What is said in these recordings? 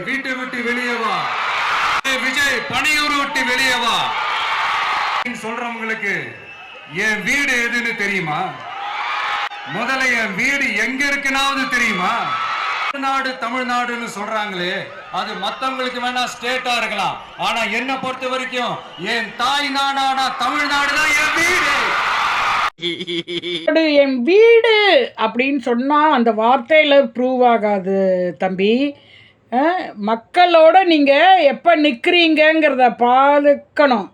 வீட்டை விட்டு வெளியே வா. விஜய் பணியூர் விட்டு வெளியே வா சொல்றவங்களுக்கு என் வீடு எதுன்னு தெரியுமா? முதல்ல என் வீடு எங்க இருக்குனாவது தெரியுமா? தமிழ்நாடு தமிழ்நாடுன்னு சொல்றாங்களே, அது மத்தவங்களுக்கு வேணா ஸ்டேட்டா இருக்கலாம். ஆனா என்ன பொறுத்த வரைக்கும் என் தாய் நாடான தமிழ்நாடு தான் என் வீடு. என் வீடு அப்படின்னு சொன்னா அந்த வார்த்தையில ப்ரூவ் ஆகாது தம்பி. மக்களோட நீங்க எப்ப நிக்கிறீங்கிறத பார்க்கணும்.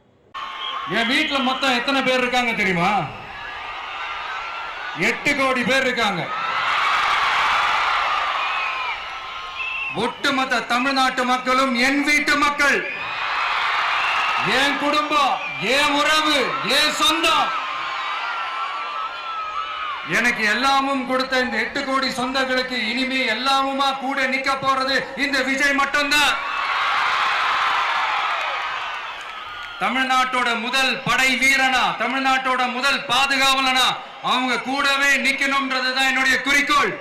என் வீட்டுல மொத்தம் எத்தனை பேர் இருக்காங்க தெரியுமா? 8 கோடி பேர் இருக்காங்க. ஒட்டுமொத்த தமிழ்நாட்டு மக்களும் என் வீட்டு மக்கள், என் குடும்பம், என் உறவு, என் சொந்தம். எனக்கு எல்லாமும் கொடுத்த இந்த 8 கோடி சொந்தங்களுக்கு இனிமே எல்லாமுமா கூட நிக்க போறது இந்த விஜய் மட்டும்தான். தமிழ்நாட்டோட முதல் படை வீரனா, தமிழ்நாட்டோட முதல் பாதுகாவலனா அவங்க கூடவே நிக்கணும்ன்றதுதான் என்னுடைய குறிக்கோள்.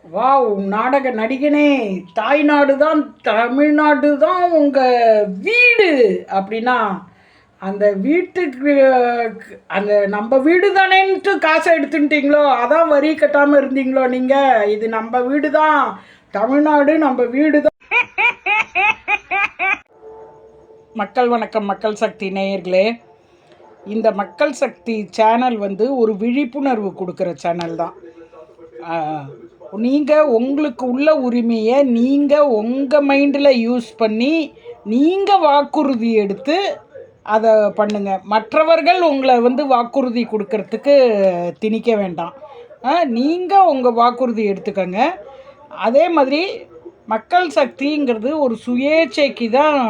வாவ், நாடக நடிகனே, தாய்நாடு தான் தமிழ்நாடு தான் உங்கள் வீடு அப்படின்னா அந்த வீட்டுக்கு அந்த நம்ம வீடு தானேன்ட்டு காசை எடுத்துட்டீங்களோ, அதான் வரி கட்டாமல் இருந்தீங்களோ நீங்கள். இது நம்ம வீடு தான், தமிழ்நாடு நம்ம வீடு தான். மக்கள் வணக்கம், மக்கள் சக்தி நேயர்களே. இந்த மக்கள் சக்தி சேனல் ஒரு விழிப்புணர்வு கொடுக்குற சேனல் தான். நீங்கள் உங்களுக்கு உள்ள உரிமையை நீங்கள் உங்கள் மைண்டில் யூஸ் பண்ணி நீங்கள் வாக்குறுதி எடுத்து அதை பண்ணுங்கள். மற்றவர்கள் உங்களை வாக்குறுதி கொடுக்கறதுக்கு திணிக்க வேண்டாம். நீங்கள் உங்கள் வாக்குறுதி எடுத்துக்கோங்க. அதே மாதிரி மக்கள் சக்திங்கிறது ஒரு சுயேட்சைக்கு தான்,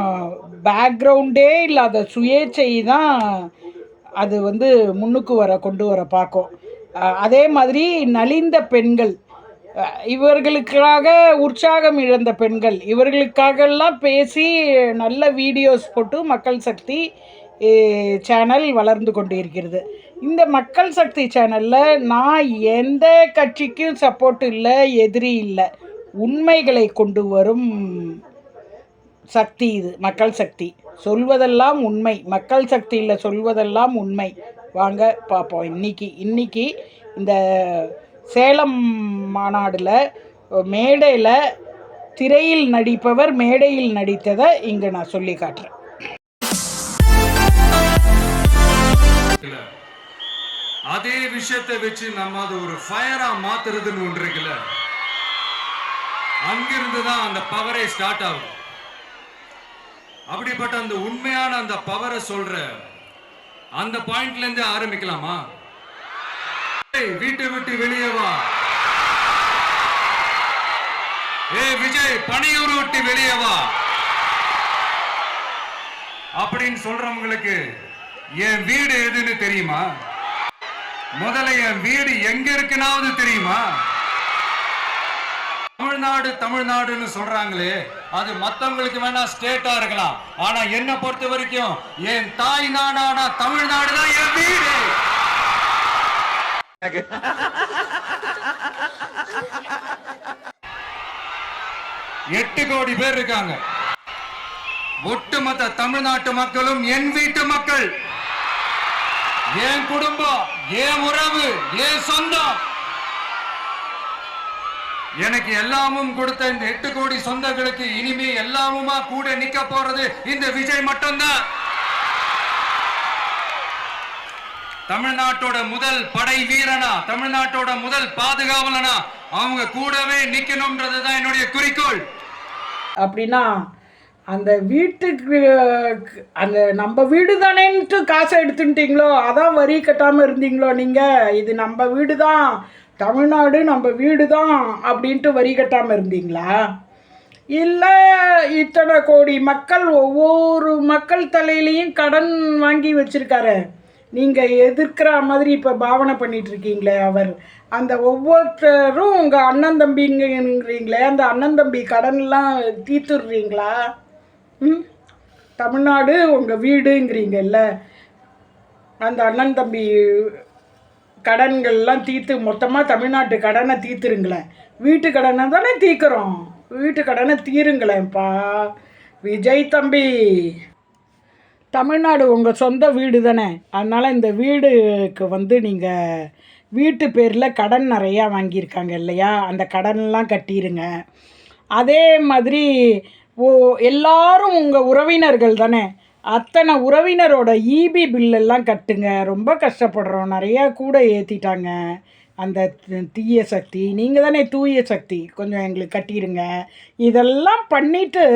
பேக்ரவுண்டே இல்லாத சுயேட்சை தான் அது முன்னுக்கு கொண்டு வர பார்க்கும். அதே மாதிரி நலிந்த பெண்கள், இவர்களுக்காக உற்சாகம் இழந்த பெண்கள், இவர்களுக்காகலாம் பேசி நல்ல வீடியோஸ் போட்டு மக்கள் சக்தி சேனல் வளர்ந்து கொண்டு இருக்கிறது. இந்த மக்கள் சக்தி சேனலில் நான் எந்த கட்சிக்கும் சப்போர்ட் இல்லை, எதிரி இல்லை. உண்மைகளை கொண்டு வரும் சக்தி இது மக்கள் சக்தி. சொல்வதெல்லாம் உண்மை, மக்கள் சக்தியில் சொல்வதெல்லாம் உண்மை. வாங்க பார்ப்போம். இன்னைக்கு இந்த சேலம் மாநாடில் மேடையில் திரையில் நடிப்பவர் மேடையில் நடித்ததை இங்கே நான் சொல்லி காட்டுறேன். அதே விஷயத்தை வச்சு நம்ம அது ஒரு ஃபயரா மாத்துறதுன்னு ஒன்று இருக்குல்ல, அங்கிருந்து தான் அந்த பவரே ஸ்டார்ட் ஆகும். அப்படிப்பட்ட அந்த உண்மையான அந்த பவரை சொல்ற அந்த பாயிண்ட்ல இருந்து ஆரம்பிக்கலாமா? வீட்டை விட்டு வெளியே வா. விஜய் பணியூர் விட்டு வெளியே வா அப்படின்னு சொல்றவங்களுக்கு என் வீடு எதுன்னு தெரியுமா? முதல்ல என் வீடு எங்க இருக்குனாவது தெரியுமா? தமிழ்நாடு தமிழ்நாடுன்னு சொல்றாங்களே, அது மத்தவங்களுக்கு வேணா ஸ்டேட்டா இருக்கலாம். ஆனா என்ன பொறுத்த வரைக்கும் என் தாய் நாடான தமிழ்நாடு தான் என் வீடு. 8 கோடி பேர் இருக்காங்க. ஒட்டுமொத்த தமிழ்நாட்டு மக்களும் என் வீட்டு மக்கள், என் குடும்பம், என் உறவு, என் சொந்தம். எனக்கு எல்லாமும் கொடுத்த இந்த 8 கோடி சொந்தங்களுக்கு இனிமே எல்லாமுமா கூட நிக்க போறது இந்த விஜய் மட்டும்தான். தமிழ்நாட்டோட முதல் படை வீரனா, தமிழ்நாட்டோட முதல் பாதுகாவலனா அவங்க கூடவே நிக்கணும்ன்றதுதான் என்னுடைய குறிக்கோள். அப்படின்னா அந்த வீட்டுக்கு அந்த நம்ம வீடு தானேன்ட்டு காசை எடுத்துட்டீங்களோ, அதான் வரி கட்டாமல் இருந்தீங்களோ நீங்கள். இது நம்ம வீடு தான், தமிழ்நாடு நம்ம வீடு தான் அப்படின்ட்டு வரி கட்டாமல் இருந்தீங்களா? இல்லை இத்தனை கோடி மக்கள், ஒவ்வொரு மக்கள் தலையிலையும் கடன் வாங்கி வச்சுருக்காரு. நீங்கள் எதிர்க்கிற மாதிரி இப்போ பாவனை பண்ணிகிட்ருக்கீங்களே அவர், அந்த ஒவ்வொருத்தரும் உங்கள் அண்ணன் தம்பிங்கிறீங்களே, அந்த அண்ணன் தம்பி கடன்லாம் தீர்த்துடுறீங்களா? தமிழ்நாடு உங்கள் வீடுங்கிறீங்கல்ல, அந்த அண்ணன் தம்பி கடன்கள்லாம் தீர்த்து மொத்தமாக தமிழ்நாட்டு கடனை தீர்த்துருங்களேன். வீட்டு கடனை தானே தீர்க்குறோம், வீட்டு கடனை தீருங்களேன்ப்பா விஜய் தம்பி. தமிழ்நாடு உங்கள் சொந்த வீடு தானே, அதனால் இந்த வீடுக்கு நீங்கள் வீட்டு பேரில் கடன் நிறையா வாங்கியிருக்காங்க இல்லையா, அந்த கடனெல்லாம் கட்டிடுங்க. அதே மாதிரி எல்லாரும் உங்கள் உறவினர்கள் தானே, அத்தனை உறவினரோட இபி பில்லெல்லாம் கட்டுங்க. ரொம்ப கஷ்டப்படுறோம், நிறையா கூட ஏற்றிட்டாங்க அந்த தீய சக்தி. நீங்கள் தானே தூய சக்தி, கொஞ்சம் எங்களுக்கு கட்டிடுங்க. இதெல்லாம் பண்ணிவிட்டு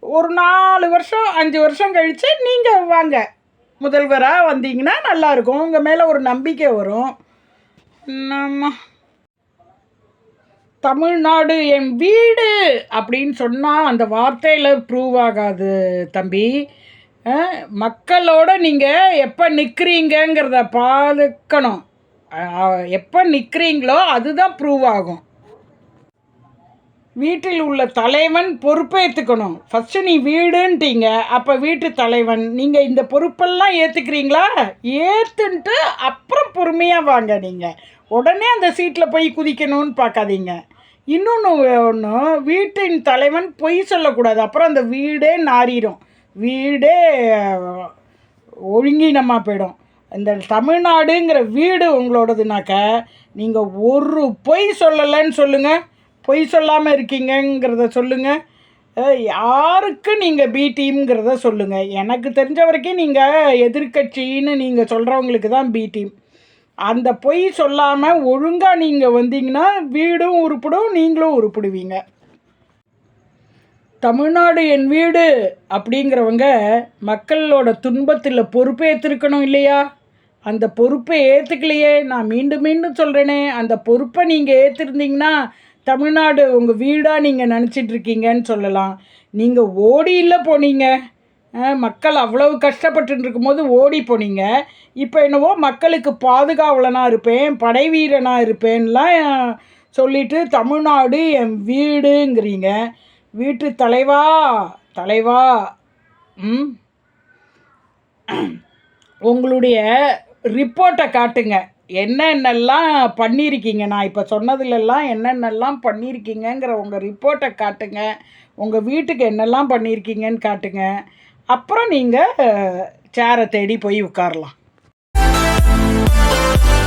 ஒரு 4 வருஷம் 5 வருஷம் கழித்து நீங்கள் வாங்க, முதல்வராக வந்தீங்கன்னா நல்லாயிருக்கும். உங்கள் மேலே ஒரு நம்பிக்கை வரும். நம்ம தமிழ்நாடு என் வீடு அப்படின்னு சொன்னால் அந்த வார்த்தையில் ப்ரூவ் ஆகாது தம்பி. மக்களோட நீங்கள் எப்போ நிற்கிறீங்கிறத பார்க்கணும். எப்போ நிற்கிறீங்களோ அதுதான் ப்ரூவ் ஆகும். வீட்டில் உள்ள தலைவன் பொறுப்பேற்றுக்கணும். ஃபஸ்ட்டு நீ வீடுன்ட்டீங்க, அப்போ வீட்டு தலைவன். நீங்கள் இந்த பொறுப்பெல்லாம் ஏற்றுக்கிறீங்களா? ஏற்றுன்ட்டு அப்புறம் பொறுமையாக வாங்க. நீங்கள் உடனே அந்த சீட்டில் போய் குதிக்கணும்னு பார்க்காதீங்க. இன்னொன்று ஒன்று, வீட்டின் தலைவன் பொய் சொல்லக்கூடாது, அப்புறம் அந்த வீடே நாறிடும், வீடே ஒழுங்கீனமாக போயிடும். இந்த தமிழ்நாடுங்கிற வீடு உங்களோடதுனாக்க நீங்கள் ஒரு பொய் சொல்லலைன்னு சொல்லுங்கள், பொய் சொல்லாமல் இருக்கீங்கிறத சொல்லுங்கள். யாருக்கு நீங்கள் பி டீம்ங்கிறத சொல்லுங்கள். எனக்கு தெரிஞ்ச வரைக்கும் நீங்கள் எதிர்கட்சின்னு நீங்கள் சொல்கிறவங்களுக்கு தான் பி டீம். அந்த பொய் சொல்லாமல் ஒழுங்காக நீங்கள் வந்தீங்கன்னா வீடும் உருப்பிடும், நீங்களும் உருப்பிடுவீங்க. தமிழ்நாடு என் வீடு அப்படிங்கிறவங்க மக்களோட துன்பத்தில் பொறுப்பை ஏற்றுக்கணும் இல்லையா? அந்த பொறுப்பை ஏற்றுக்கலையே. நான் மீண்டும் மீண்டும் சொல்கிறேனே, அந்த பொறுப்பை நீங்கள் ஏற்றிருந்தீங்கன்னா தமிழ்நாடு உங்கள் வீடாக நீங்கள் நினச்சிட்ருக்கீங்கன்னு சொல்லலாம். நீங்கள் ஓடியில் போனீங்க, மக்கள் அவ்வளவு கஷ்டப்பட்டு இருக்கும்போது ஓடி போனீங்க. இப்போ என்னவோ மக்களுக்கு பாதுகாவலனாக இருப்பேன், படை வீரனாக இருப்பேன்லாம் சொல்லிவிட்டு தமிழ்நாடு என் வீடுங்கிறீங்க. வீட்டு தலைவா தலைவா, உங்களுடைய ரிப்போர்ட்டை காட்டுங்க. என்னென்னலாம் பண்ணியிருக்கீங்க, நான் இப்போ சொன்னதுலலாம் என்னென்னலாம் பண்ணியிருக்கீங்கிற உங்கள் ரிப்போர்ட்டை காட்டுங்க. உங்கள் வீட்டுக்கு என்னெல்லாம் பண்ணியிருக்கீங்கன்னு காட்டுங்க. அப்புறம் நீங்கள் சேரை தேடி போய் உட்காரலாம்.